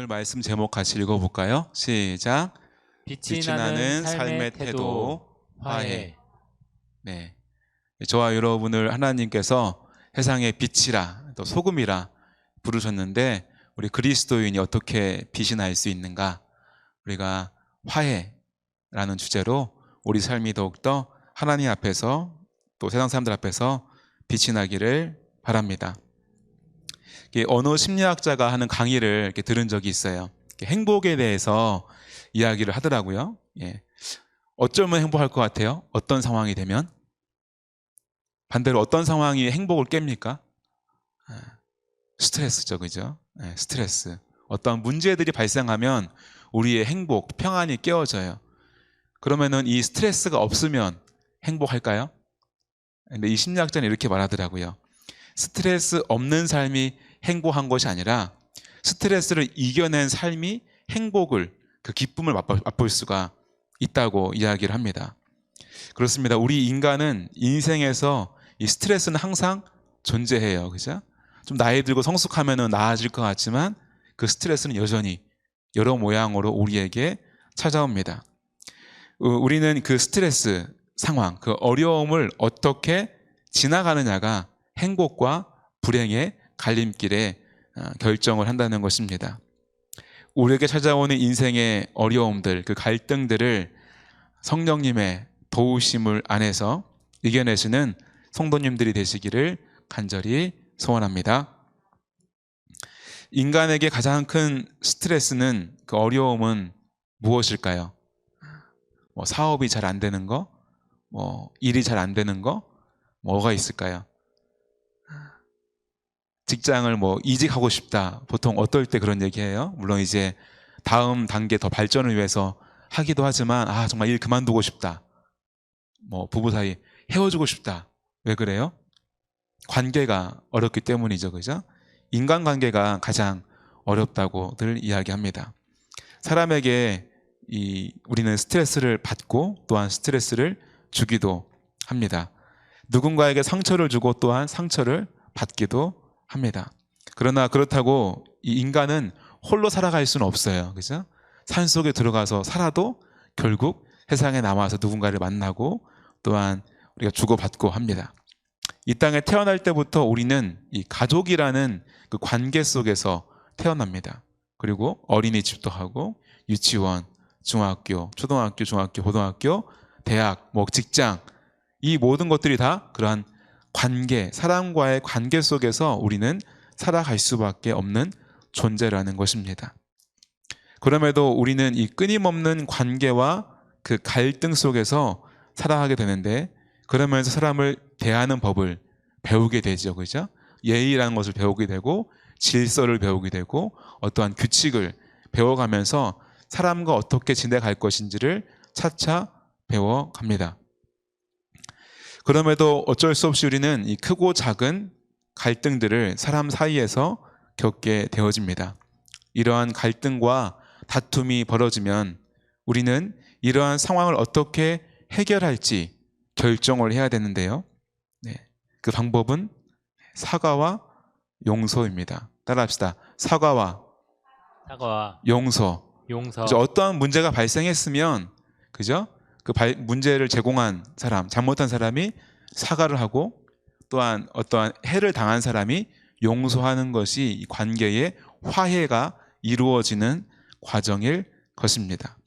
오늘 말씀 제목 같이 읽어볼까요? 시작. 빛이 나는 삶의 태도 화해. 네, 저와 여러분을 하나님께서 세상의 빛이라 또 소금이라 부르셨는데 우리 그리스도인이 어떻게 빛이 날 수 있는가? 우리가 화해라는 주제로 우리 삶이 더욱더 하나님 앞에서 또 세상 사람들 앞에서 빛이 나기를 바랍니다. 어느 심리학자가 하는 강의를 이렇게 들은 적이 있어요. 행복에 대해서 이야기를 하더라고요. 어쩌면 행복할 것 같아요? 어떤 상황이 되면? 반대로 어떤 상황이 행복을 깹니까? 스트레스죠, 그죠? 스트레스. 어떤 문제들이 발생하면 우리의 행복, 평안이 깨어져요. 그러면은 이 스트레스가 없으면 행복할까요? 근데 이 심리학자는 이렇게 말하더라고요. 스트레스 없는 삶이 행복한 것이 아니라 스트레스를 이겨낸 삶이 행복을, 그 기쁨을 맛볼 수가 있다고 이야기를 합니다. 그렇습니다. 우리 인간은 인생에서 이 스트레스는 항상 존재해요. 그죠? 좀 나이 들고 성숙하면 나아질 것 같지만 그 스트레스는 여전히 여러 모양으로 우리에게 찾아옵니다. 우리는 그 스트레스 상황, 그 어려움을 어떻게 지나가느냐가 행복과 불행의 갈림길에 결정을 한다는 것입니다. 우리에게 찾아오는 인생의 어려움들, 그 갈등들을 성령님의 도우심을 안에서 이겨내시는 성도님들이 되시기를 간절히 소원합니다. 인간에게 가장 큰 스트레스는, 그 어려움은 무엇일까요? 사업이 잘 안 되는 거? 일이 잘 안 되는 거? 뭐가 있을까요? 직장을 이직하고 싶다. 보통 어떨 때 그런 얘기해요? 물론 이제 다음 단계 더 발전을 위해서 하기도 하지만 정말 일 그만두고 싶다. 부부 사이 헤어지고 싶다. 왜 그래요? 관계가 어렵기 때문이죠. 그죠? 인간관계가 가장 어렵다고들 이야기합니다. 사람에게 우리는 스트레스를 받고 또한 스트레스를 주기도 합니다. 누군가에게 상처를 주고 또한 상처를 받기도 합니다. 그러나 그렇다고 이 인간은 홀로 살아갈 수는 없어요. 그죠? 산속에 들어가서 살아도 결국 세상에 남아서 누군가를 만나고 또한 우리가 주고받고 합니다. 이 땅에 태어날 때부터 우리는 이 가족이라는 그 관계 속에서 태어납니다. 그리고 어린이집도 하고 유치원, 중학교, 초등학교, 중학교, 고등학교, 대학, 직장, 이 모든 것들이 다 그러한 관계, 사람과의 관계 속에서 우리는 살아갈 수밖에 없는 존재라는 것입니다. 그럼에도 우리는 이 끊임없는 관계와 그 갈등 속에서 살아가게 되는데, 그러면서 사람을 대하는 법을 배우게 되죠. 그죠? 예의라는 것을 배우게 되고 질서를 배우게 되고 어떠한 규칙을 배워가면서 사람과 어떻게 지내갈 것인지를 차차 배워갑니다. 그럼에도 어쩔 수 없이 우리는 이 크고 작은 갈등들을 사람 사이에서 겪게 되어집니다. 이러한 갈등과 다툼이 벌어지면 우리는 이러한 상황을 어떻게 해결할지 결정을 해야 되는데요. 그 방법은 사과와 용서입니다. 따라합시다. 사과와 용서. 그죠? 어떠한 문제가 발생했으면, 그죠? 그 문제를 제공한 사람, 잘못한 사람이 사과를 하고 또한 어떠한 해를 당한 사람이 용서하는 것이 이 관계의 화해가 이루어지는 과정일 것입니다.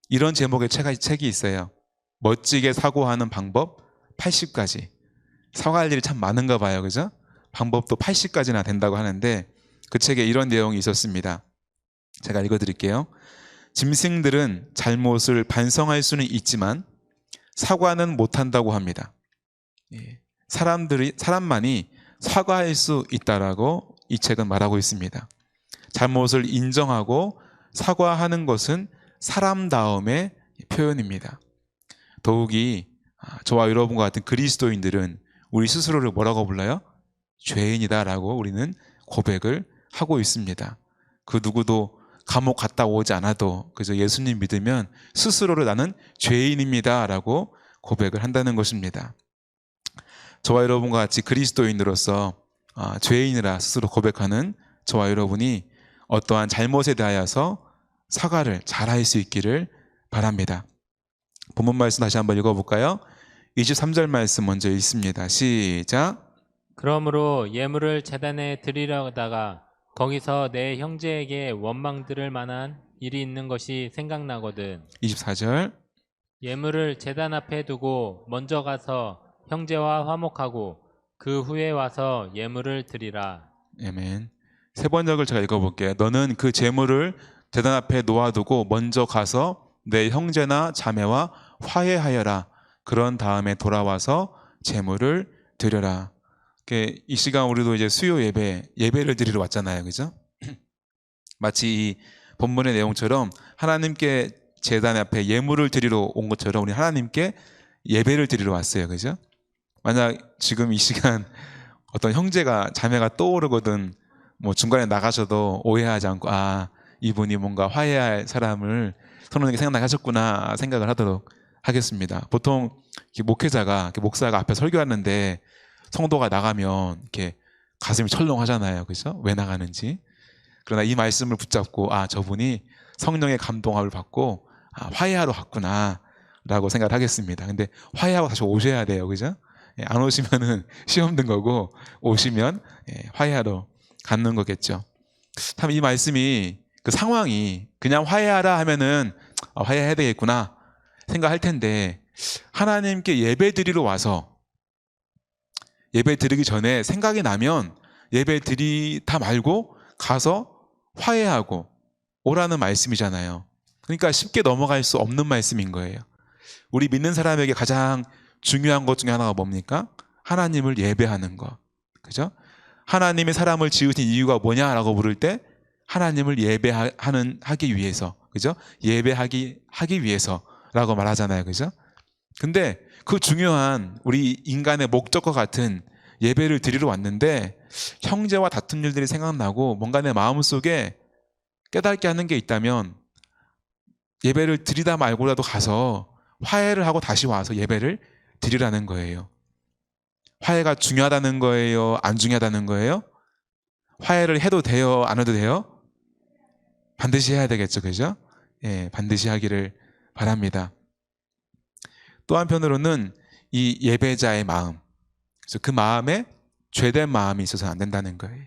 이런 제목의 책이 있어요. 멋지게 사과하는 방법 80가지. 사과할 일이 참 많은가 봐요. 그죠? 방법도 80가지나 된다고 하는데 그 책에 이런 내용이 있었습니다. 제가 읽어드릴게요. 짐승들은 잘못을 반성할 수는 있지만 사과는 못한다고 합니다. 사람만이 사과할 수 있다라고 이 책은 말하고 있습니다. 잘못을 인정하고 사과하는 것은 사람다움의 표현입니다. 더욱이 저와 여러분과 같은 그리스도인들은 우리 스스로를 뭐라고 불러요? 죄인이다라고 우리는 고백을 하고 있습니다. 그 누구도 감옥 갔다 오지 않아도 그저 예수님 믿으면 스스로를 나는 죄인입니다 라고 고백을 한다는 것입니다. 저와 여러분과 같이 그리스도인으로서 죄인이라 스스로 고백하는 저와 여러분이 어떠한 잘못에 대하여서 사과를 잘할 수 있기를 바랍니다. 본문 말씀 다시 한번 읽어볼까요? 23절 말씀 먼저 읽습니다. 시작. 그러므로 예물을 제단에 드리려다가 거기서 내 형제에게 원망 들을 만한 일이 있는 것이 생각나거든. 24절. 예물을 제단 앞에 두고 먼저 가서 형제와 화목하고 그 후에 와서 예물을 드리라. 아멘. 세 번역을 제가 읽어볼게요. 너는 그 재물을 제단 앞에 놓아두고 먼저 가서 내 형제나 자매와 화해하여라. 그런 다음에 돌아와서 재물을 드려라. 이 시간 우리도 이제 수요 예배를 드리러 왔잖아요, 그죠? 마치 이 본문의 내용처럼 하나님께 제단 앞에 예물을 드리러 온 것처럼 우리 하나님께 예배를 드리러 왔어요, 그죠? 만약 지금 이 시간 어떤 형제가 자매가 떠오르거든 뭐 중간에 나가셔도 오해하지 않고 아 이분이 뭔가 화해할 사람을 선언하게 생각나게 하셨구나 생각을 하도록 하겠습니다. 보통 목회자가 목사가 앞에 설교하는데 성도가 나가면 이렇게 가슴이 철렁하잖아요, 그죠? 왜 나가는지. 그러나 이 말씀을 붙잡고 아 저분이 성령의 감동함을 받고 아, 화해하러 갔구나라고 생각을 하겠습니다. 근데 화해하고 다시 오셔야 돼요, 그죠? 안 오시면은 시험 든 거고 오시면 화해하러 가는 거겠죠. 참 이 말씀이 그 상황이 그냥 화해하라 하면은 화해해야 되겠구나 생각할 텐데 하나님께 예배 드리러 와서 예배 드리기 전에 생각이 나면 예배 드리다 말고 가서 화해하고 오라는 말씀이잖아요. 그러니까 쉽게 넘어갈 수 없는 말씀인 거예요. 우리 믿는 사람에게 가장 중요한 것 중에 하나가 뭡니까? 하나님을 예배하는 것. 그죠? 하나님이 사람을 지으신 이유가 뭐냐라고 물을 때 하나님을 예배하기 위해서. 그죠? 예배하기 위해서라고 말하잖아요. 그죠? 근데 그 중요한 우리 인간의 목적과 같은 예배를 드리러 왔는데 형제와 다툰 일들이 생각나고 뭔가 내 마음속에 깨닫게 하는 게 있다면 예배를 드리다 말고라도 가서 화해를 하고 다시 와서 예배를 드리라는 거예요. 화해가 중요하다는 거예요? 안 중요하다는 거예요? 화해를 해도 돼요? 안 해도 돼요? 반드시 해야 되겠죠, 그죠? 예, 반드시 하기를 바랍니다. 또 한편으로는 이 예배자의 마음, 그래서 그 마음에 죄된 마음이 있어서는 안 된다는 거예요.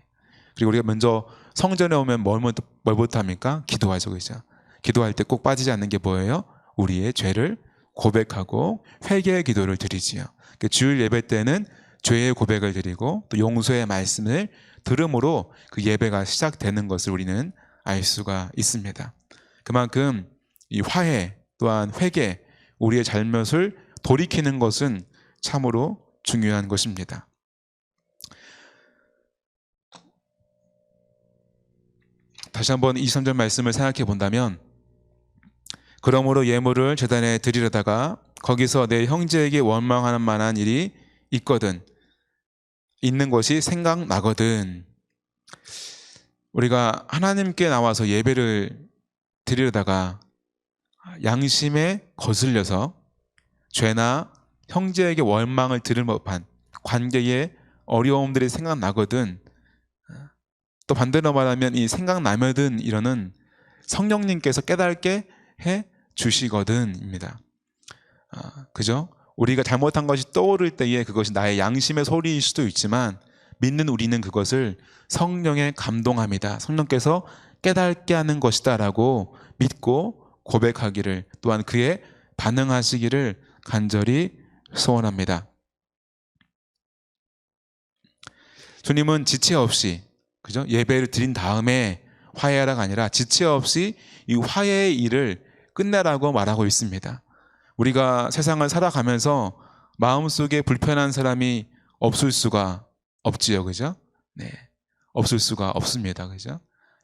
그리고 우리가 먼저 성전에 오면 뭘부터 합니까? 기도하죠, 그죠? 기도할 때 꼭 빠지지 않는 게 뭐예요? 우리의 죄를 고백하고 회개의 기도를 드리지요. 주일 예배 때는 죄의 고백을 드리고 또 용서의 말씀을 들음으로 그 예배가 시작되는 것을 우리는 알 수가 있습니다. 그만큼 이 화해 또한 회개, 우리의 잘못을 돌이키는 것은 참으로 중요한 것입니다. 다시 한번 23절 말씀을 생각해 본다면 그러므로 예물을 제단에 드리려다가 거기서 내 형제에게 원망하는 만한 일이 있는 것이 생각나거든. 우리가 하나님께 나와서 예배를 드리려다가 양심에 거슬려서 죄나 형제에게 원망을 들을 법한 관계에 어려움들이 생각나거든. 또 반대로 말하면 이 생각나면은 이러는 성령님께서 깨닫게 해 주시거든입니다. 그죠? 우리가 잘못한 것이 떠오를 때에 그것이 나의 양심의 소리일 수도 있지만 믿는 우리는 그것을 성령의 감동함이다. 성령께서 깨닫게 하는 것이다 라고 믿고 고백하기를 또한 그에 반응하시기를 간절히 소원합니다. 주님은 지체 없이 그죠? 예배를 드린 다음에 화해하라가 아니라 지체 없이 이 화해의 일을 끝내라고 말하고 있습니다. 우리가 세상을 살아가면서 마음속에 불편한 사람이 없을 수가 없지요, 그죠? 네, 없을 수가 없습니다, 그죠?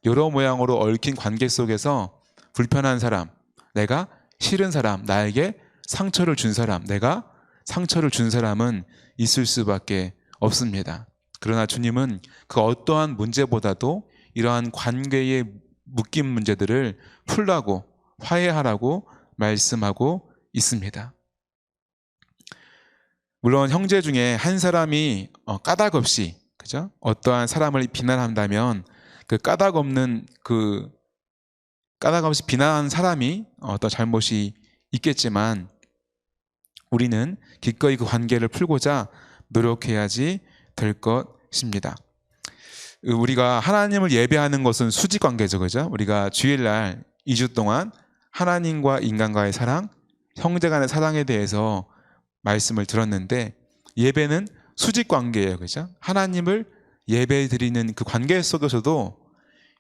여러 모양으로 얽힌 관계 속에서 불편한 사람, 내가 싫은 사람, 나에게 상처를 준 사람, 내가 상처를 준 사람은 있을 수밖에 없습니다. 그러나 주님은 그 어떠한 문제보다도 이러한 관계의 묶인 문제들을 풀라고 화해하라고 말씀하고 있습니다. 물론 형제 중에 한 사람이 까닭 없이 그죠? 어떠한 사람을 비난한다면 그 까닭 없이 비난하는 사람이 어떤 잘못이 있겠지만 우리는 기꺼이 그 관계를 풀고자 노력해야지 될 것입니다. 우리가 하나님을 예배하는 것은 수직 관계죠, 그죠? 우리가 주일날 2주 동안 하나님과 인간과의 사랑, 형제 간의 사랑에 대해서 말씀을 들었는데 예배는 수직 관계예요, 그죠? 하나님을 예배 드리는 그 관계 속에서도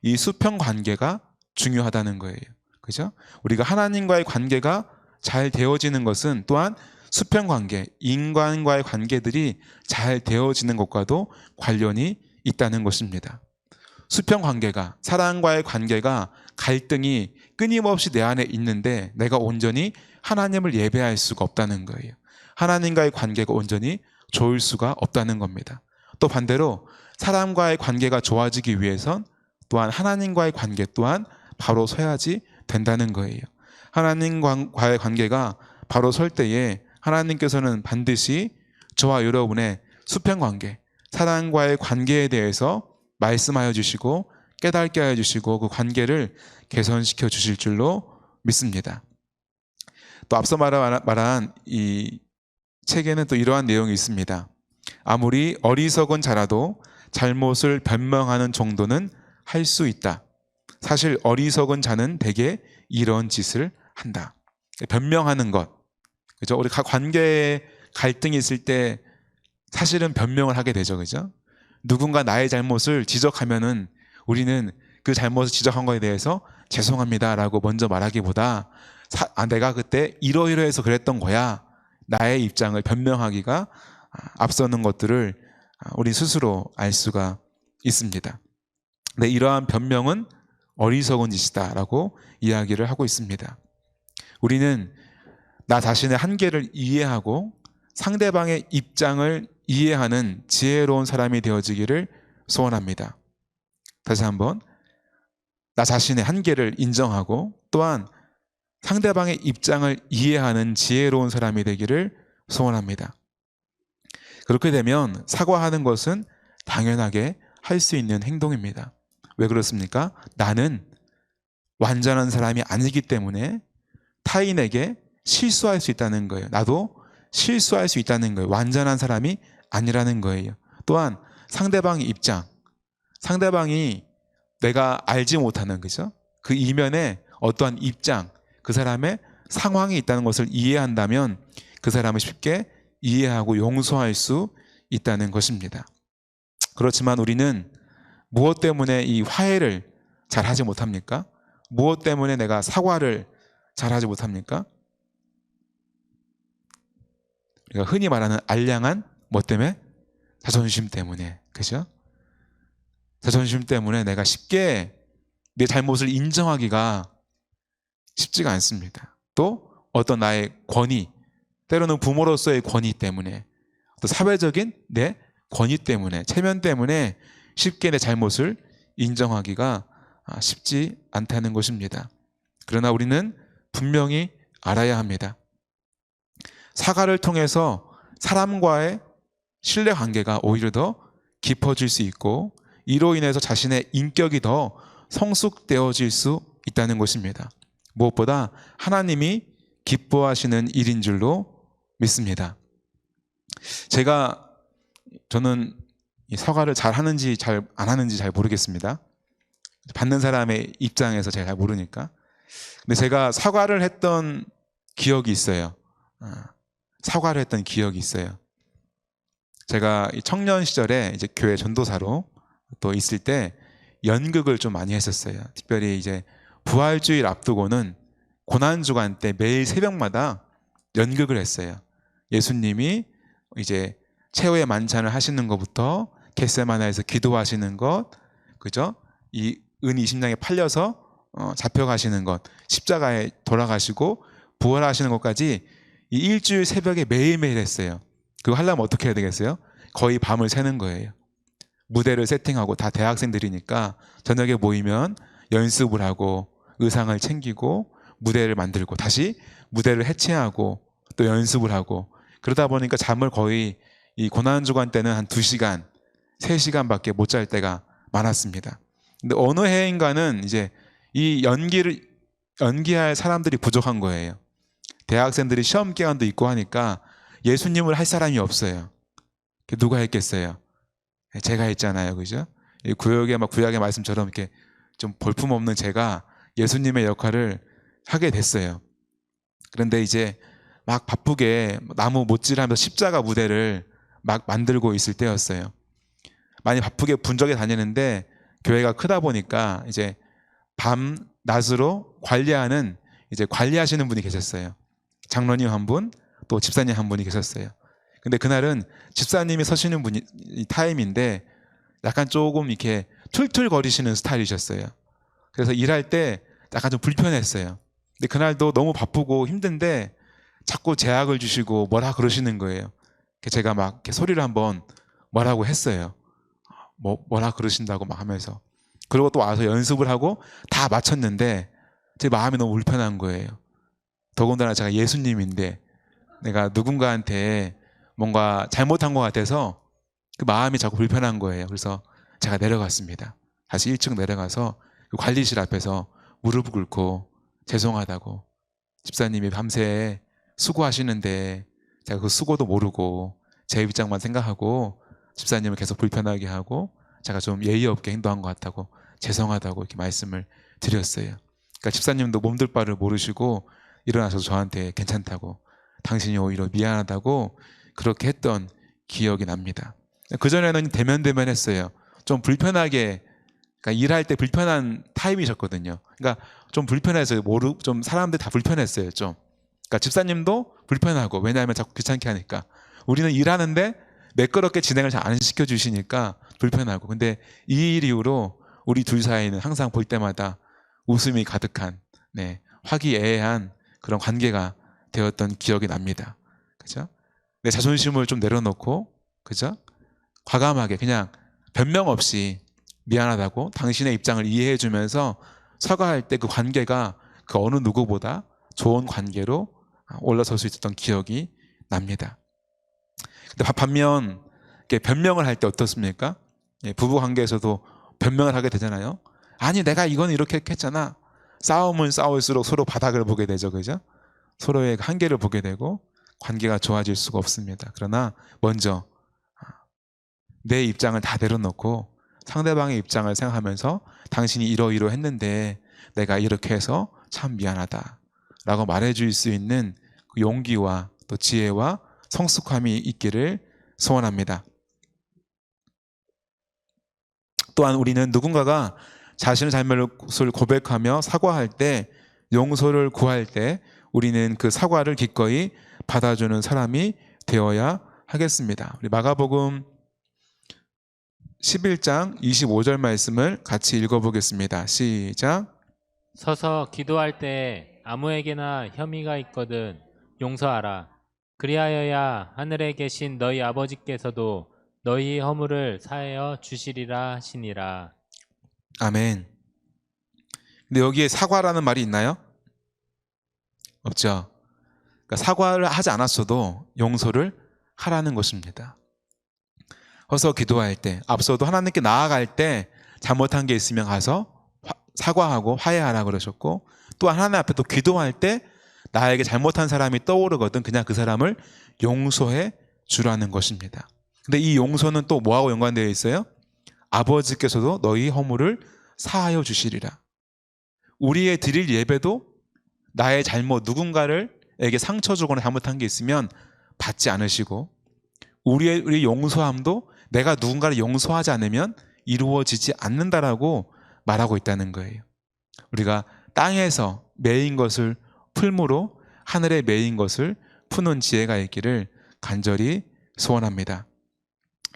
이 수평 관계가 중요하다는 거예요, 그죠? 우리가 하나님과의 관계가 잘 되어지는 것은 또한 수평 관계, 인간과의 관계들이 잘 되어지는 것과도 관련이 있다는 것입니다. 수평 관계가, 사랑과의 관계가 갈등이 끊임없이 내 안에 있는데 내가 온전히 하나님을 예배할 수가 없다는 거예요. 하나님과의 관계가 온전히 좋을 수가 없다는 겁니다. 또 반대로 사람과의 관계가 좋아지기 위해선 또한 하나님과의 관계 또한 바로 서야지 된다는 거예요. 하나님과의 관계가 바로 설 때에 하나님께서는 반드시 저와 여러분의 수평 관계, 사랑과의 관계에 대해서 말씀하여 주시고 깨닫게 하여 주시고 그 관계를 개선시켜 주실 줄로 믿습니다. 또 앞서 말한 이 책에는 또 이러한 내용이 있습니다. 아무리 어리석은 자라도 잘못을 변명하는 정도는 할 수 있다. 사실 어리석은 자는 대개 이런 짓을 한다. 변명하는 것. 그죠? 우리 관계에 갈등이 있을 때 사실은 변명을 하게 되죠. 그죠? 누군가 나의 잘못을 지적하면은 우리는 그 잘못을 지적한 거에 대해서 죄송합니다라고 먼저 말하기보다 내가 그때 이러이러해서 그랬던 거야. 나의 입장을 변명하기가 앞서는 것들을 우리 스스로 알 수가 있습니다. 근데 이러한 변명은 어리석은 짓이다라고 이야기를 하고 있습니다. 우리는 나 자신의 한계를 이해하고 상대방의 입장을 이해하는 지혜로운 사람이 되어지기를 소원합니다. 다시 한번, 나 자신의 한계를 인정하고 또한 상대방의 입장을 이해하는 지혜로운 사람이 되기를 소원합니다. 그렇게 되면 사과하는 것은 당연하게 할 수 있는 행동입니다. 왜 그렇습니까? 나는 완전한 사람이 아니기 때문에 타인에게 실수할 수 있다는 거예요. 나도 실수할 수 있다는 거예요. 완전한 사람이 아니라는 거예요. 또한 상대방의 입장, 상대방이 내가 알지 못하는 거죠. 그 이면에 어떠한 입장, 그 사람의 상황이 있다는 것을 이해한다면 그 사람을 쉽게 이해하고 용서할 수 있다는 것입니다. 그렇지만 우리는 무엇 때문에 이 화해를 잘 하지 못합니까? 무엇 때문에 내가 사과를 잘 하지 못합니까? 우리가 흔히 말하는 알량한 뭐 때문에? 자존심 때문에. 그죠? 자존심 때문에 내가 쉽게 내 잘못을 인정하기가 쉽지가 않습니다. 또 어떤 나의 권위, 때로는 부모로서의 권위 때문에, 또 사회적인 내 권위 때문에, 체면 때문에 쉽게 내 잘못을 인정하기가 쉽지 않다는 것입니다. 그러나 우리는 분명히 알아야 합니다. 사과를 통해서 사람과의 신뢰 관계가 오히려 더 깊어질 수 있고 이로 인해서 자신의 인격이 더 성숙되어질 수 있다는 것입니다. 무엇보다 하나님이 기뻐하시는 일인 줄로 믿습니다. 저는 이 사과를 잘 하는지 잘 안 하는지 잘 모르겠습니다. 받는 사람의 입장에서 제가 잘 모르니까. 근데 제가 사과를 했던 기억이 있어요. 사과를 했던 기억이 있어요. 제가 청년 시절에 이제 교회 전도사로 또 있을 때 연극을 좀 많이 했었어요. 특별히 이제 부활주일 앞두고는 고난주간 때 매일 새벽마다 연극을 했어요. 예수님이 이제 최후의 만찬을 하시는 것부터 겟세마네에서 기도하시는 것, 그죠? 이 은 20냥에 팔려서 잡혀가시는 것, 십자가에 돌아가시고 부활하시는 것까지 이 일주일 새벽에 매일매일 했어요. 그거 하려면 어떻게 해야 되겠어요? 거의 밤을 새는 거예요. 무대를 세팅하고 다 대학생들이니까 저녁에 모이면 연습을 하고 의상을 챙기고 무대를 만들고 다시 무대를 해체하고 또 연습을 하고 그러다 보니까 잠을 거의 이 고난주간 때는 한 2시간, 3시간밖에 못 잘 때가 많았습니다. 근데 어느 해인가는 이제 이 연기할 사람들이 부족한 거예요. 대학생들이 시험 기간도 있고 하니까 예수님을 할 사람이 없어요. 누가 했겠어요? 제가 했잖아요, 그죠? 이 구약의 말씀처럼 이렇게 좀 볼품없는 제가 예수님의 역할을 하게 됐어요. 그런데 이제 막 바쁘게 나무 못질하면서 십자가 무대를 막 만들고 있을 때였어요. 많이 바쁘게 분적에 다니는데 교회가 크다 보니까 이제 밤 낮으로 관리하는 이제 관리하시는 분이 계셨어요. 장로님 한 분, 또 집사님 한 분이 계셨어요. 근데 그날은 집사님이 서시는 분이 이 타임인데 약간 조금 이렇게 툴툴거리시는 스타일이셨어요. 그래서 일할 때 약간 좀 불편했어요. 근데 그날도 너무 바쁘고 힘든데 자꾸 제약을 주시고 뭐라 그러시는 거예요. 제가 막 이렇게 소리를 한번 뭐라고 했어요. 뭐라 그러신다고 막 하면서. 그리고 또 와서 연습을 하고 다 마쳤는데 제 마음이 너무 불편한 거예요. 더군다나 제가 예수님인데 내가 누군가한테 뭔가 잘못한 것 같아서 그 마음이 자꾸 불편한 거예요. 그래서 제가 내려갔습니다. 다시 1층 내려가서 그 관리실 앞에서 무릎 꿇고 죄송하다고, 집사님이 밤새 수고하시는데 제가 그 수고도 모르고 제 입장만 생각하고 집사님을 계속 불편하게 하고 제가 좀 예의 없게 행동한 것 같다고 죄송하다고 이렇게 말씀을 드렸어요. 그러니까 집사님도 몸둘 바를 모르시고 일어나셔서 저한테 괜찮다고, 당신이 오히려 미안하다고 그렇게 했던 기억이 납니다. 그전에는 대면대면했어요. 좀 불편하게, 그러니까 일할 때 불편한 타입이셨거든요. 그러니까 좀 불편해서 좀 사람들 다 불편했어요. 좀. 그러니까 집사님도 불편하고, 왜냐하면 자꾸 귀찮게 하니까. 우리는 일하는데 매끄럽게 진행을 잘 안 시켜주시니까 불편하고. 근데 이 일 이후로 우리 둘 사이는 항상 볼 때마다 웃음이 가득한, 네, 화기애애한 그런 관계가 되었던 기억이 납니다. 그죠? 내 자존심을 좀 내려놓고, 그죠? 과감하게 그냥 변명 없이 미안하다고 당신의 입장을 이해해 주면서 사과할 때 그 관계가 그 어느 누구보다 좋은 관계로 올라설 수 있었던 기억이 납니다. 근데 반면 이렇게 변명을 할 때 어떻습니까? 부부 관계에서도 변명을 하게 되잖아요. 아니 내가 이건 이렇게 했잖아. 싸움은 싸울수록 서로 바닥을 보게 되죠. 그죠? 서로의 한계를 보게 되고 관계가 좋아질 수가 없습니다. 그러나 먼저 내 입장을 다 내려놓고 상대방의 입장을 생각하면서 당신이 이러이러했는데 내가 이렇게 해서 참 미안하다 라고 말해줄 수 있는 그 용기와 또 지혜와 성숙함이 있기를 소원합니다. 또한 우리는 누군가가 자신의 잘못을 고백하며 사과할 때, 용서를 구할 때 우리는 그 사과를 기꺼이 받아주는 사람이 되어야 하겠습니다. 우리 마가복음 11장 25절 말씀을 같이 읽어보겠습니다. 시작. 서서 기도할 때 아무에게나 혐의가 있거든 용서하라. 그리하여야 하늘에 계신 너희 아버지께서도 너희 허물을 사하여 주시리라 하시니라. 아멘. 근데 여기에 사과라는 말이 있나요? 없죠. 그러니까 사과를 하지 않았어도 용서를 하라는 것입니다. 서서 기도할 때, 앞서도 하나님께 나아갈 때 잘못한 게 있으면 가서 사과하고 화해하라 그러셨고, 또 하나님 앞에 또 기도할 때 나에게 잘못한 사람이 떠오르거든 그냥 그 사람을 용서해 주라는 것입니다. 근데 이 용서는 또 뭐하고 연관되어 있어요? 아버지께서도 너희 허물을 사하여 주시리라. 우리의 드릴 예배도 나의 잘못, 누군가에게 상처 주거나 잘못한 게 있으면 받지 않으시고, 우리 용서함도 내가 누군가를 용서하지 않으면 이루어지지 않는다라고 말하고 있다는 거예요. 우리가 땅에서 매인 것을 풀므로 하늘에 매인 것을 푸는 지혜가 있기를 간절히 소원합니다.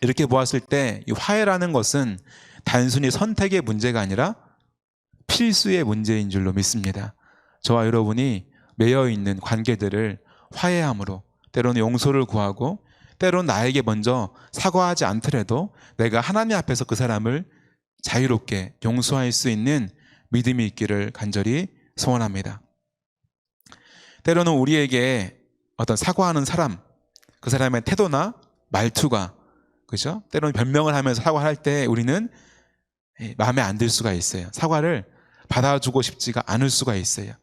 이렇게 보았을 때 이 화해라는 것은 단순히 선택의 문제가 아니라 필수의 문제인 줄로 믿습니다. 저와 여러분이 매여 있는 관계들을 화해함으로, 때로는 용서를 구하고, 때로는 나에게 먼저 사과하지 않더라도 내가 하나님 앞에서 그 사람을 자유롭게 용서할 수 있는 믿음이 있기를 간절히 소원합니다. 때로는 우리에게 어떤 사과하는 사람, 그 사람의 태도나 말투가, 그죠? 때로는 변명을 하면서 사과할 때 우리는 마음에 안 들 수가 있어요. 사과를 받아주고 싶지가 않을 수가 있어요.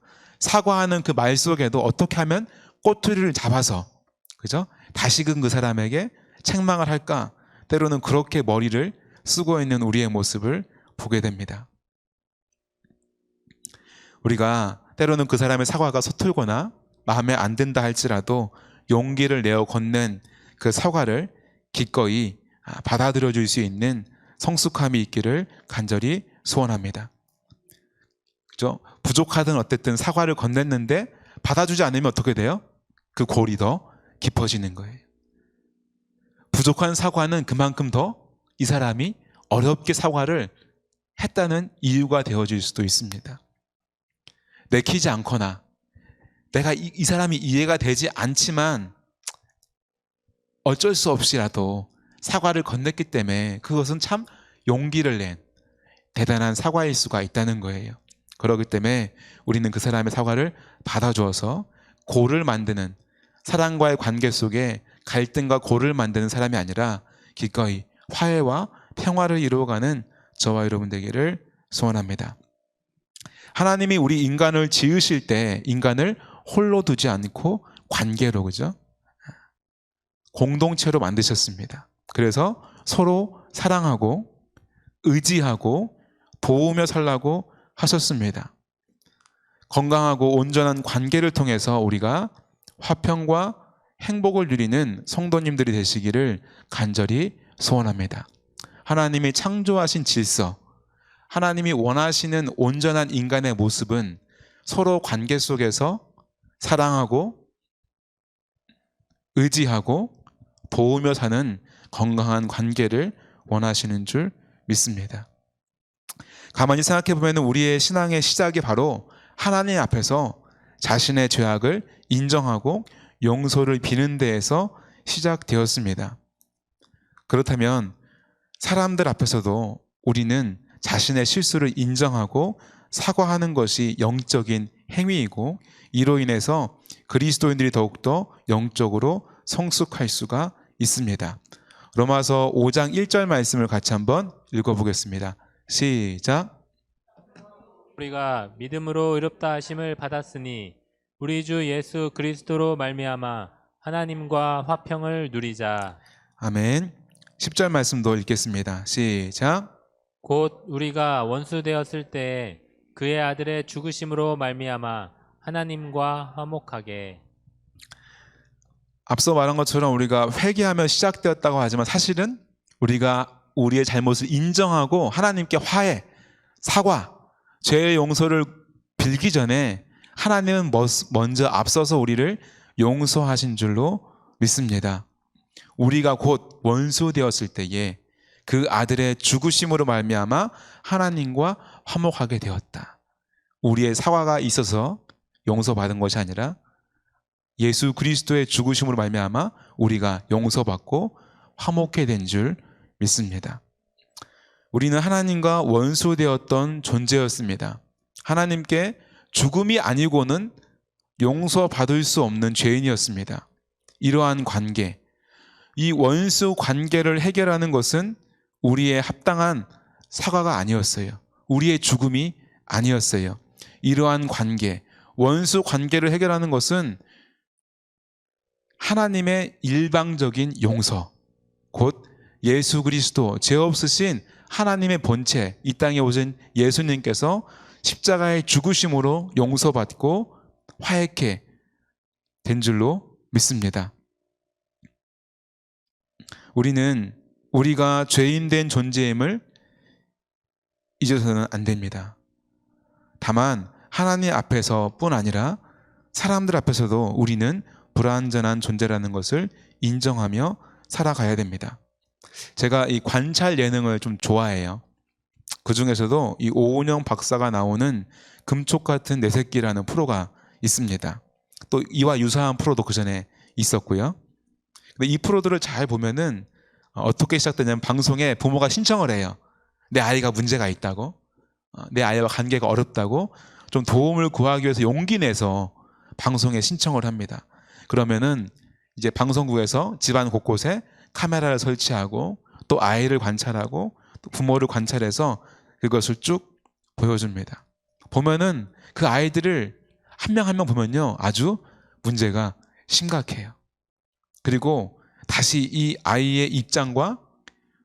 사과하는 그 말 속에도 어떻게 하면 꼬투리를 잡아서, 그죠? 다시금 그 사람에게 책망을 할까? 때로는 그렇게 머리를 쓰고 있는 우리의 모습을 보게 됩니다. 우리가 때로는 그 사람의 사과가 서툴거나 마음에 안 든다 할지라도 용기를 내어 건넨 그 사과를 기꺼이 받아들여 줄 수 있는 성숙함이 있기를 간절히 소원합니다. 그죠? 부족하든 어쨌든 사과를 건넸는데 받아주지 않으면 어떻게 돼요? 그 골이 더 깊어지는 거예요. 부족한 사과는 그만큼 더 이 사람이 어렵게 사과를 했다는 이유가 되어질 수도 있습니다. 내키지 않거나 내가 이 사람이 이해가 되지 않지만 어쩔 수 없이라도 사과를 건넸기 때문에 그것은 참 용기를 낸 대단한 사과일 수가 있다는 거예요. 그렇기 때문에 우리는 그 사람의 사과를 받아주어서 골을 만드는, 사랑과의 관계 속에 갈등과 골을 만드는 사람이 아니라 기꺼이 화해와 평화를 이루어가는 저와 여러분 되기를 소원합니다. 하나님이 우리 인간을 지으실 때 인간을 홀로 두지 않고 관계로, 그죠? 공동체로 만드셨습니다. 그래서 서로 사랑하고 의지하고 도우며 살라고 하셨습니다. 건강하고 온전한 관계를 통해서 우리가 화평과 행복을 누리는 성도님들이 되시기를 간절히 소원합니다. 하나님이 창조하신 질서, 하나님이 원하시는 온전한 인간의 모습은 서로 관계 속에서 사랑하고 의지하고 도우며 사는 건강한 관계를 원하시는 줄 믿습니다. 가만히 생각해 보면 우리의 신앙의 시작이 바로 하나님 앞에서 자신의 죄악을 인정하고 용서를 비는 데에서 시작되었습니다. 그렇다면 사람들 앞에서도 우리는 자신의 실수를 인정하고 사과하는 것이 영적인 행위이고 이로 인해서 그리스도인들이 더욱더 영적으로 성숙할 수가 있습니다. 로마서 5장 1절 말씀을 같이 한번 읽어보겠습니다. 시작. 우리가 믿음으로 의롭다 하심을 받았으니 우리 주 예수 그리스도로 말미암아 하나님과 화평을 누리자. 아멘. 10절 말씀도 읽겠습니다. 시작. 곧 우리가 원수 되었을 때 그의 아들의 죽으심으로 말미암아 하나님과 화목하게. 앞서 말한 것처럼 우리가 회개하며 시작되었다고 하지만 사실은 우리가 우리의 잘못을 인정하고 하나님께 화해, 사과, 죄의 용서를 빌기 전에 하나님은 먼저 앞서서 우리를 용서하신 줄로 믿습니다. 우리가 곧 원수 되었을 때에 그 아들의 죽으심으로 말미암아 하나님과 화목하게 되었다. 우리의 사과가 있어서 용서받은 것이 아니라 예수 그리스도의 죽으심으로 말미암아 우리가 용서받고 화목해 된 줄 믿습니다. 우리는 하나님과 원수되었던 존재였습니다. 하나님께 죽음이 아니고는 용서받을 수 없는 죄인이었습니다. 이러한 관계, 이 원수 관계를 해결하는 것은 우리의 합당한 사과가 아니었어요. 우리의 죽음이 아니었어요. 이러한 관계, 원수 관계를 해결하는 것은 하나님의 일방적인 용서, 곧 예수 그리스도, 죄 없으신 하나님의 본체, 이 땅에 오신 예수님께서 십자가의 죽으심으로 용서받고 화해케 된 줄로 믿습니다. 우리는 우리가 죄인 된 존재임을 잊어서는 안 됩니다. 다만 하나님 앞에서뿐 아니라 사람들 앞에서도 우리는 불완전한 존재라는 것을 인정하며 살아가야 됩니다. 제가 이 관찰 예능을 좀 좋아해요. 그 중에서도 이 오은영 박사가 나오는 금촉 같은 내 새끼라는 프로가 있습니다. 또 이와 유사한 프로도 그 전에 있었고요. 근데 이 프로들을 잘 보면은 어떻게 시작되냐면 방송에 부모가 신청을 해요. 내 아이가 문제가 있다고, 내 아이와 관계가 어렵다고 좀 도움을 구하기 위해서 용기 내서 방송에 신청을 합니다. 그러면은 이제 방송국에서 집안 곳곳에 카메라를 설치하고 또 아이를 관찰하고 또 부모를 관찰해서 그것을 쭉 보여줍니다. 보면은 그 아이들을 한 명 한 명 보면요, 아주 문제가 심각해요. 그리고 다시 이 아이의 입장과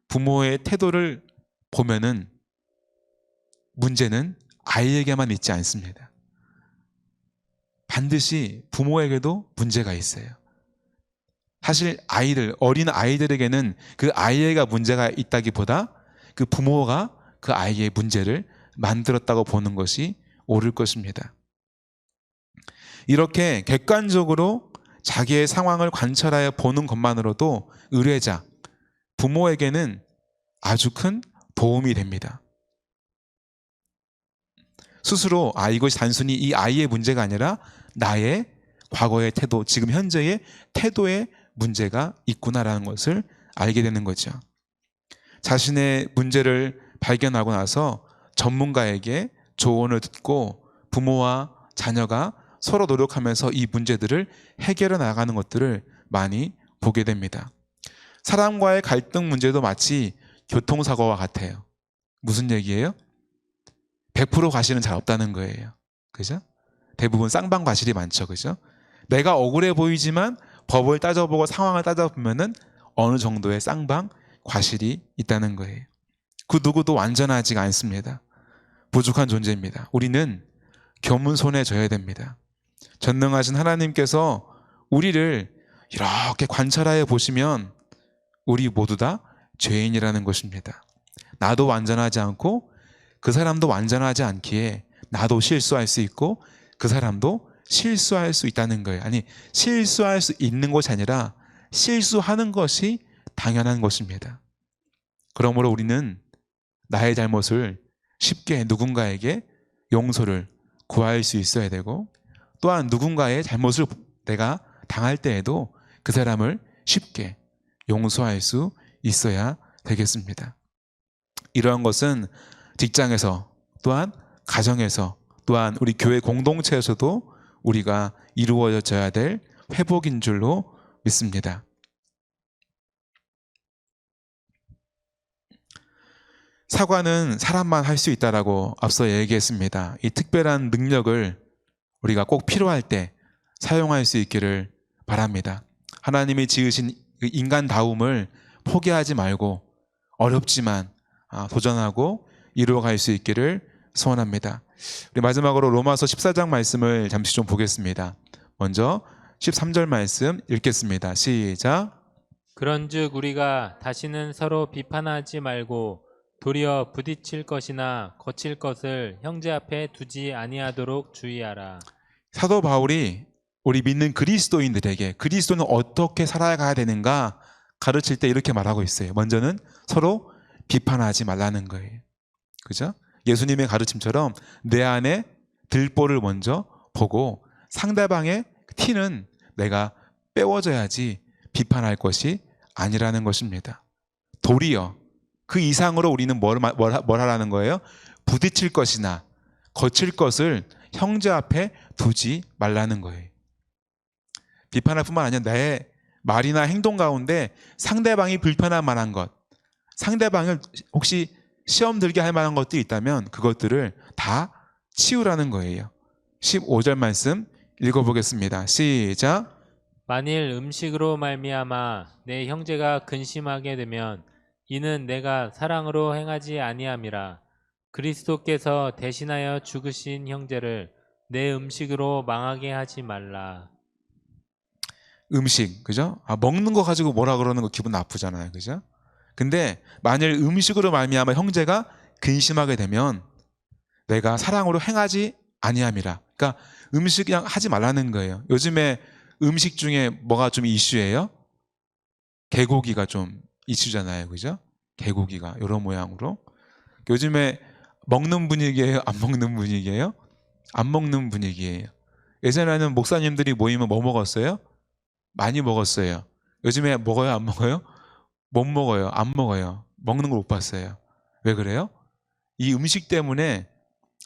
부모의 태도를 보면은 문제는 아이에게만 있지 않습니다. 반드시 부모에게도 문제가 있어요. 사실 어린 아이들에게는 그 아이가 문제가 있다기보다 그 부모가 그 아이의 문제를 만들었다고 보는 것이 옳을 것입니다. 이렇게 객관적으로 자기의 상황을 관찰하여 보는 것만으로도 의뢰자, 부모에게는 아주 큰 도움이 됩니다. 스스로 이것이 단순히 이 아이의 문제가 아니라 나의 과거의 태도, 지금 현재의 태도에 문제가 있구나라는 것을 알게 되는 거죠. 자신의 문제를 발견하고 나서 전문가에게 조언을 듣고 부모와 자녀가 서로 노력하면서 이 문제들을 해결해 나가는 것들을 많이 보게 됩니다. 사람과의 갈등 문제도 마치 교통사고와 같아요. 무슨 얘기예요? 100% 과실은 잘 없다는 거예요. 그죠? 대부분 쌍방 과실이 많죠. 그죠? 내가 억울해 보이지만 법을 따져보고 상황을 따져보면은 어느 정도의 쌍방 과실이 있다는 거예요. 그 누구도 완전하지가 않습니다. 부족한 존재입니다. 우리는 교문손에 져야 됩니다. 전능하신 하나님께서 우리를 이렇게 관찰하여 보시면 우리 모두 다 죄인이라는 것입니다. 나도 완전하지 않고 그 사람도 완전하지 않기에 나도 실수할 수 있고 그 사람도 실수할 수 있다는 거예요. 아니, 실수할 수 있는 것이 아니라 실수하는 것이 당연한 것입니다. 그러므로 우리는 나의 잘못을 쉽게 누군가에게 용서를 구할 수 있어야 되고, 또한 누군가의 잘못을 내가 당할 때에도 그 사람을 쉽게 용서할 수 있어야 되겠습니다. 이러한 것은 직장에서, 또한 가정에서, 또한 우리 교회 공동체에서도 우리가 이루어져야 될 회복인 줄로 믿습니다. 사과는 사람만 할 수 있다라고 앞서 얘기했습니다. 이 특별한 능력을 우리가 꼭 필요할 때 사용할 수 있기를 바랍니다. 하나님이 지으신 인간다움을 포기하지 말고 어렵지만 도전하고 이루어갈 수 있기를 소원합니다. 우리 마지막으로 로마서 14장 말씀을 잠시 좀 보겠습니다. 먼저 13절 말씀 읽겠습니다. 시작. 그런즉 우리가 다시는 서로 비판하지 말고 도리어 부딪힐 것이나 거칠 것을 형제 앞에 두지 아니하도록 주의하라. 사도 바울이 우리 믿는 그리스도인들에게 그리스도는 어떻게 살아가야 되는가 가르칠 때 이렇게 말하고 있어요. 먼저는 서로 비판하지 말라는 거예요. 그죠? 예수님의 가르침처럼 내 안에 들보를 먼저 보고 상대방의 티는 내가 빼워줘야지 비판할 것이 아니라는 것입니다. 도리어 그 이상으로 우리는 뭘 하라는 거예요? 부딪힐 것이나 거칠 것을 형제 앞에 두지 말라는 거예요. 비판할 뿐만 아니라 내 말이나 행동 가운데 상대방이 불편할 만한 것, 상대방을 혹시 시험 들게 할 만한 것들이 있다면 그것들을 다 치우라는 거예요. 15절 말씀 읽어보겠습니다. 시작. 만일 음식으로 말미암아 내 형제가 근심하게 되면 이는 내가 사랑으로 행하지 아니함이라. 그리스도께서 대신하여 죽으신 형제를 내 음식으로 망하게 하지 말라. 음식, 그죠? 먹는 거 가지고 뭐라 그러는 거 기분 나쁘잖아요, 그죠? 근데 만일 음식으로 말미암아 형제가 근심하게 되면 내가 사랑으로 행하지 아니함이라. 그러니까 음식 그냥 하지 말라는 거예요. 요즘에 음식 중에 뭐가 좀 이슈예요? 개고기가 좀 이슈잖아요, 그죠? 개고기가 이런 모양으로. 요즘에 먹는 분위기예요? 안 먹는 분위기예요? 안 먹는 분위기예요. 예전에는 목사님들이 모이면 뭐 먹었어요? 많이 먹었어요. 요즘에 먹어요? 안 먹어요? 못 먹어요. 안 먹어요. 먹는 걸 못 봤어요. 왜 그래요? 이 음식 때문에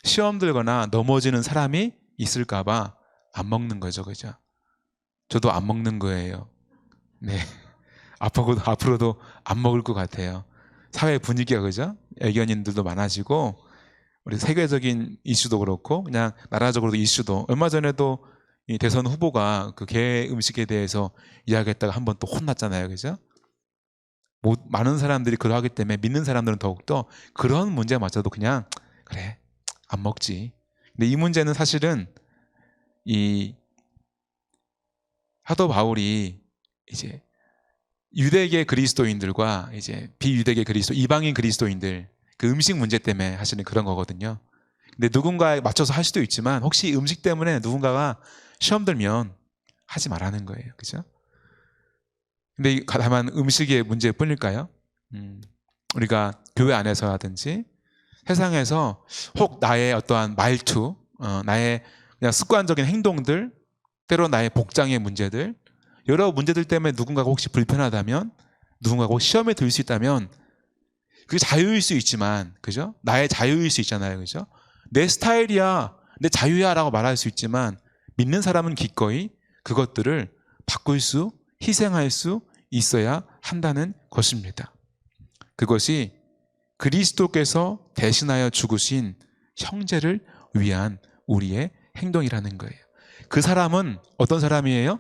시험 들거나 넘어지는 사람이 있을까 봐 안 먹는 거죠. 그죠? 저도 안 먹는 거예요. 네. 앞으로도 안 먹을 것 같아요. 사회 분위기가, 그죠? 애견인들도 많아지고 우리 세계적인 이슈도 그렇고 그냥 나라적으로도 이슈도 얼마 전에도 이 대선 후보가 그 게 음식에 대해서 이야기했다가 한번 또 혼났잖아요, 그죠? 많은 사람들이 그러하기 때문에 믿는 사람들은 더욱더 그런 문제마저도 그냥 그래 안 먹지. 근데 이 문제는 사실은 이 사도 바울이 이제 유대계 그리스도인들과 이제 비유대계 이방인 그리스도인들 그 음식 문제 때문에 하시는 그런 거거든요. 근데 누군가에 맞춰서 할 수도 있지만 혹시 음식 때문에 누군가가 시험 들면 하지 말라는 거예요. 그죠? 근데 다만 음식의 문제뿐일까요? 우리가 교회 안에서라든지 세상에서 혹 나의 어떠한 말투, 나의 그냥 습관적인 행동들, 때로 나의 복장의 문제들, 여러 문제들 때문에 누군가가 혹시 불편하다면, 누군가가 혹시 시험에 들 수 있다면, 그게 자유일 수 있지만, 그죠? 나의 자유일 수 있잖아요, 그죠? 내 스타일이야, 내 자유야라고 말할 수 있지만, 믿는 사람은 기꺼이 그것들을 바꿀 수, 희생할 수 있어야 한다는 것입니다. 그것이 그리스도께서 대신하여 죽으신 형제를 위한 우리의 행동이라는 거예요. 그 사람은 어떤 사람이에요?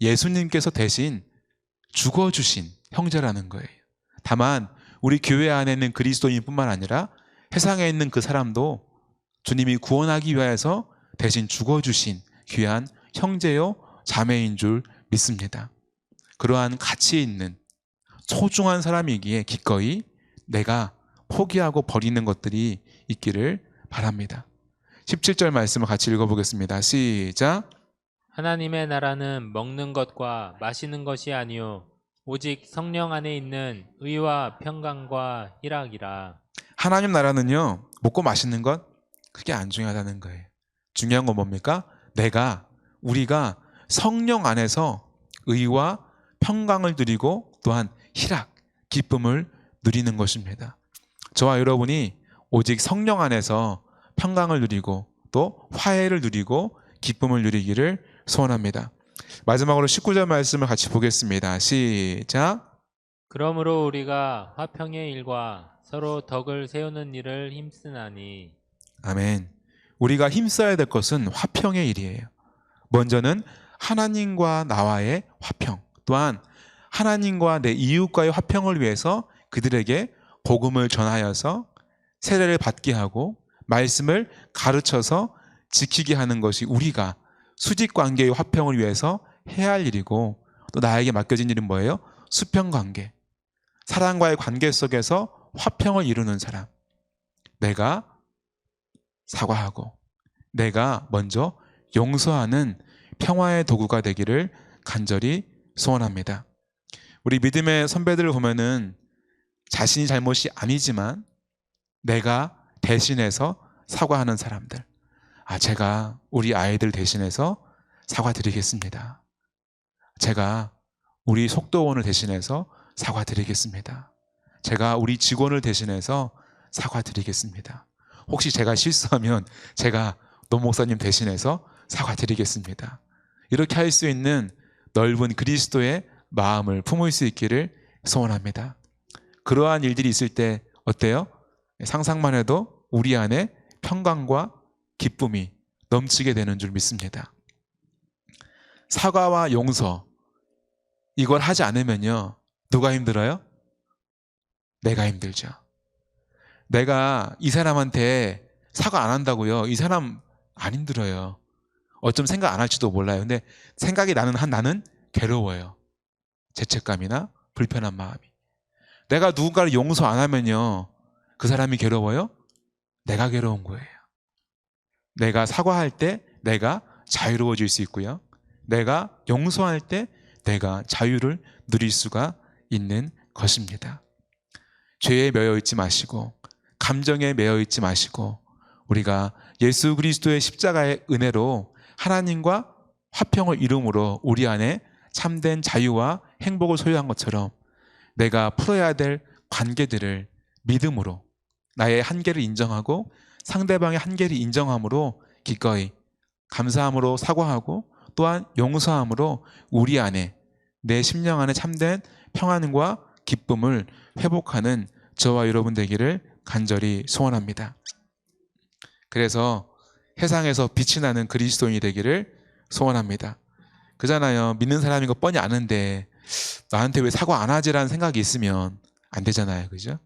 예수님께서 대신 죽어주신 형제라는 거예요. 다만 우리 교회 안에 있는 그리스도인뿐만 아니라 세상에 있는 그 사람도 주님이 구원하기 위해서 대신 죽어주신 귀한 형제요 자매인 줄 믿습니다. 그러한 가치 있는 소중한 사람이기에 기꺼이 내가 포기하고 버리는 것들이 있기를 바랍니다. 17절 말씀을 같이 읽어보겠습니다. 시작. 하나님의 나라는 먹는 것과 마시는 것이 아니요 오직 성령 안에 있는 의와 평강과 희락이라. 하나님 나라는요, 먹고 마시는 것 그게 안 중요하다는 거예요. 중요한 건 뭡니까? 우리가 성령 안에서 의와 평강을 누리고 또한 희락, 기쁨을 누리는 것입니다. 저와 여러분이 오직 성령 안에서 평강을 누리고 또 화해를 누리고 기쁨을 누리기를 소원합니다. 마지막으로 19절 말씀을 같이 보겠습니다. 시작. 그러므로 우리가 화평의 일과 서로 덕을 세우는 일을 힘쓰나니. 아멘. 우리가 힘써야 될 것은 화평의 일이에요. 먼저는 하나님과 나와의 화평, 또한 하나님과 내 이웃과의 화평을 위해서 그들에게 복음을 전하여서 세례를 받게 하고 말씀을 가르쳐서 지키게 하는 것이 우리가 수직관계의 화평을 위해서 해야 할 일이고, 또 나에게 맡겨진 일은 뭐예요? 수평관계, 사랑과의 관계 속에서 화평을 이루는 사람. 내가 사과하고 내가 먼저 용서하는 평화의 도구가 되기를 간절히 소원합니다. 우리 믿음의 선배들을 보면은 자신이 잘못이 아니지만 내가 대신해서 사과하는 사람들. 제가 우리 아이들 대신해서 사과드리겠습니다. 제가 우리 속도원을 대신해서 사과드리겠습니다. 제가 우리 직원을 대신해서 사과드리겠습니다. 혹시 제가 실수하면 제가 노 목사님 대신해서 사과드리겠습니다. 이렇게 할 수 있는 넓은 그리스도의 마음을 품을 수 있기를 소원합니다. 그러한 일들이 있을 때 어때요? 상상만 해도 우리 안에 평강과 기쁨이 넘치게 되는 줄 믿습니다. 사과와 용서, 이걸 하지 않으면요, 누가 힘들어요? 내가 힘들죠. 내가 이 사람한테 사과 안 한다고요, 이 사람 안 힘들어요. 어쩜 생각 안 할지도 몰라요. 근데 생각이 나는 나는 괴로워요. 죄책감이나 불편한 마음이. 내가 누군가를 용서 안 하면요, 그 사람이 괴로워요? 내가 괴로운 거예요. 내가 사과할 때 내가 자유로워질 수 있고요, 내가 용서할 때 내가 자유를 누릴 수가 있는 것입니다. 죄에 매여 있지 마시고 감정에 매여 있지 마시고 우리가 예수 그리스도의 십자가의 은혜로 하나님과 화평을 이룸으로 우리 안에 참된 자유와 행복을 소유한 것처럼 내가 풀어야 될 관계들을 믿음으로 나의 한계를 인정하고 상대방의 한계를 인정함으로 기꺼이 감사함으로 사과하고 또한 용서함으로 우리 안에 내 심령 안에 참된 평안과 기쁨을 회복하는 저와 여러분 되기를 간절히 소원합니다. 그래서 세상에서 빛이 나는 그리스도인이 되기를 소원합니다. 그잖아요. 믿는 사람인 거 뻔히 아는데 나한테 왜 사과 안 하지라는 생각이 있으면 안 되잖아요. 그죠?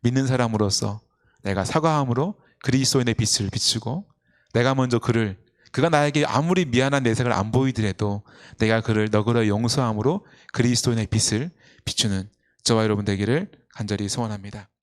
믿는 사람으로서 내가 사과함으로 그리스도인의 빛을 비추고, 내가 먼저 그가 나에게 아무리 미안한 내색을 안 보이더라도 내가 그를 너그러 용서함으로 그리스도인의 빛을 비추는 저와 여러분 되기를 간절히 소원합니다.